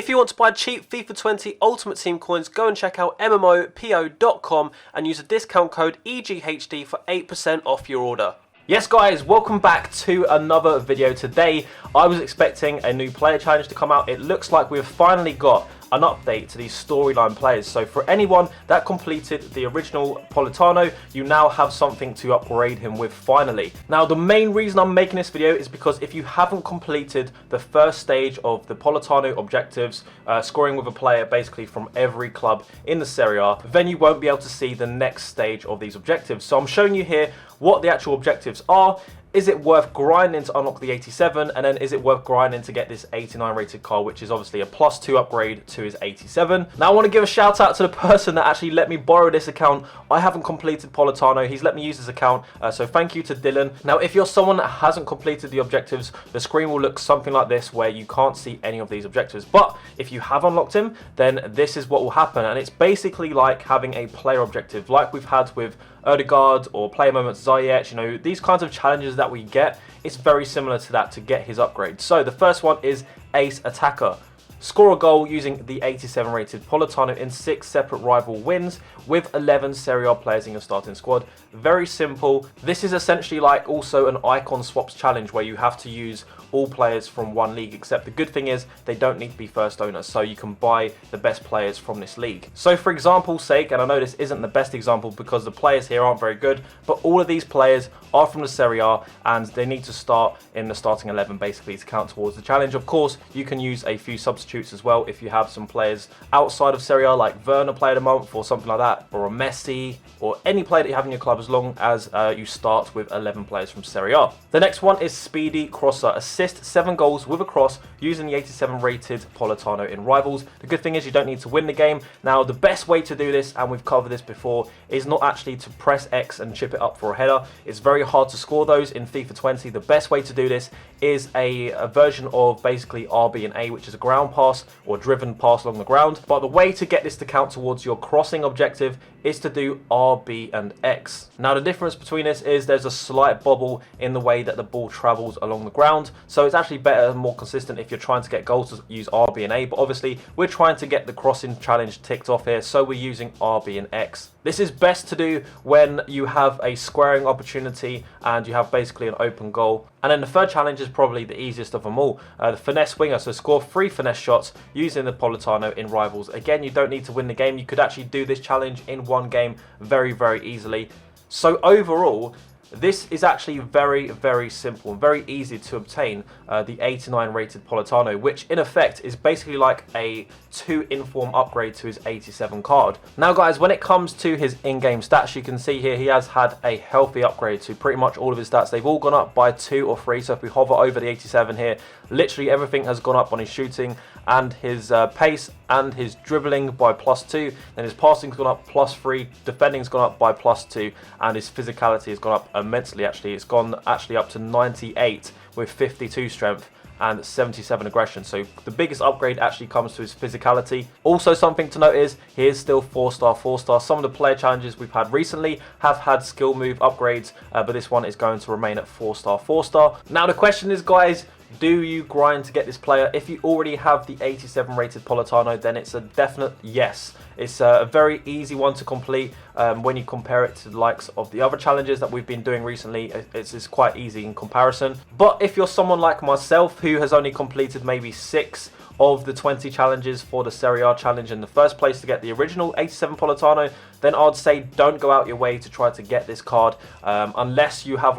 If you want to buy cheap FIFA 20 Ultimate Team coins, go and check out MMOPO.com and use the discount code EGHD for 8% off your order. Yes guys, welcome back to another video. Today I was expecting a new player challenge to come out. It looks like we've finally got an update to these storyline players. So for anyone that completed the original Politano, you now have something to upgrade him with finally. Now the main reason I'm making this video is because if you haven't completed the first stage of the Politano objectives, scoring with a player basically from every club in the Serie A, then you won't be able to see the next stage of these objectives. So I'm showing you here what the actual objectives are. Is it worth grinding to unlock the 87, and then is it worth grinding to get this 89 rated car, which is obviously a +2 upgrade to his 87. Now I want to give a shout out to the person that actually let me borrow this account. I haven't completed Politano, he's let me use his account, so thank you to Dylan. Now if you're someone that hasn't completed the objectives, the screen will look something like this where you can't see any of these objectives, but if you have unlocked him, then this is what will happen, and it's basically like having a player objective like we've had with Erdegaard or Player Moments Ziyech. You know, these kinds of challenges that we get, it's very similar to that to get his upgrade. So the first one is Ace Attacker. Score a goal using the 87 rated Politano in 6 separate rival wins with 11 Serie A players in your starting squad. Very simple. This is essentially like also an icon swaps challenge where you have to use all players from one league, except the good thing is they don't need to be first owners, so you can buy the best players from this league. So for example's sake, and I know this isn't the best example because the players here aren't very good, but all of these players are from the Serie A and they need to start in the starting 11 basically to count towards the challenge. Of course, you can use a few substitutes as well if you have some players outside of Serie A, like Werner Player of the Month or something like that, or a Messi, or any player that you have in your club, as long as you start with 11 players from Serie A. The next one is Speedy Crosser. Assist 7 goals with a cross using the 87 rated Politano in rivals. The good thing is you don't need to win the game. Now the best way to do this, and we've covered this before, is not actually to press X and chip it up for a header. It's very hard to score those in FIFA 20. The best way to do this is a version of basically RB and A, which is a ground pass or driven pass along the ground. But the way to get this to count towards your crossing objective is to do RB and X. Now the difference between this is there's a slight bobble in the way that the ball travels along the ground, so it's actually better and more consistent if you're trying to get goals to use RB and A, but obviously we're trying to get the crossing challenge ticked off here, so we're using RB and X. This is best to do when you have a squaring opportunity and you have basically an open goal. And then the third challenge is probably the easiest of them all, the finesse winger. So score 3 finesse shots using the Politano in rivals. Again, you don't need to win the game. You could actually do this challenge in one game very, very easily. So overall, this is actually very, very simple and very easy to obtain the 89 rated Politano, which in effect is basically like a 2 inform upgrade to his 87 card. Now guys, when it comes to his in-game stats, you can see here he has had a healthy upgrade to pretty much all of his stats. They've all gone up by 2 or 3, so if we hover over the 87 here, literally everything has gone up on his shooting and his pace and his dribbling by +2, then his passing's gone up +3, defending's gone up by +2, and his physicality has gone up immensely actually. It's gone actually up to 98 with 52 strength and 77 aggression. So the biggest upgrade actually comes to his physicality. Also something to note is he is still 4-star, 4-star. Some of the player challenges we've had recently have had skill move upgrades, but this one is going to remain at 4-star, 4-star. Now the question is, guys, do you grind to get this player? If you already have the 87 rated Politano, then it's a definite yes. It's a very easy one to complete when you compare it to the likes of the other challenges that we've been doing recently. It's quite easy in comparison. But if you're someone like myself who has only completed maybe 6 of the 20 challenges for the Serie A challenge in the first place to get the original 87 Politano, then I'd say don't go out your way to try to get this card unless you have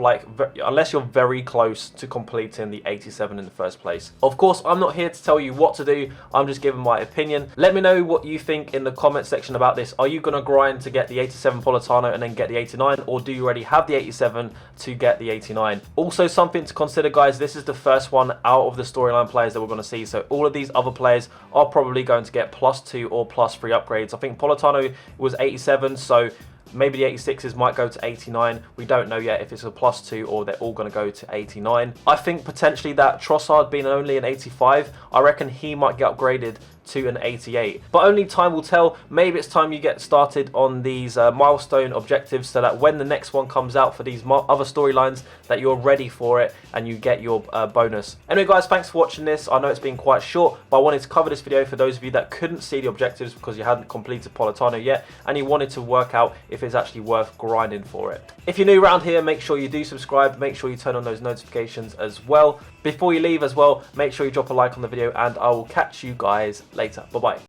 unless you're very close to completing the 87 in the first place. Of course, I'm not here to tell you what to do. I'm just giving my opinion. Let me know what you think in the comment section about this. Are you going to grind to get the 87 Politano and then get the 89, or do you already have the 87 to get the 89? Also something to consider, guys, this is the first one out of the storyline players that we're going to see, so all of these other players are probably going to get +2 or +3 upgrades. I think Politano was 87, so maybe the 86s might go to 89. We don't know yet if it's a +2 or they're all going to go to 89. I think potentially that Trossard being only an 85, I reckon he might get upgraded to an 88. But only time will tell. Maybe it's time you get started on these milestone objectives, so that when the next one comes out for these other storylines, that you're ready for it and you get your bonus. Anyway guys, thanks for watching this. I know it's been quite short, but I wanted to cover this video for those of you that couldn't see the objectives because you hadn't completed Politano yet and you wanted to work out if it's actually worth grinding for it. If you're new around here, make sure you do subscribe, make sure you turn on those notifications as well. Before you leave as well, make sure you drop a like on the video, and I will catch you guys later. Bye bye.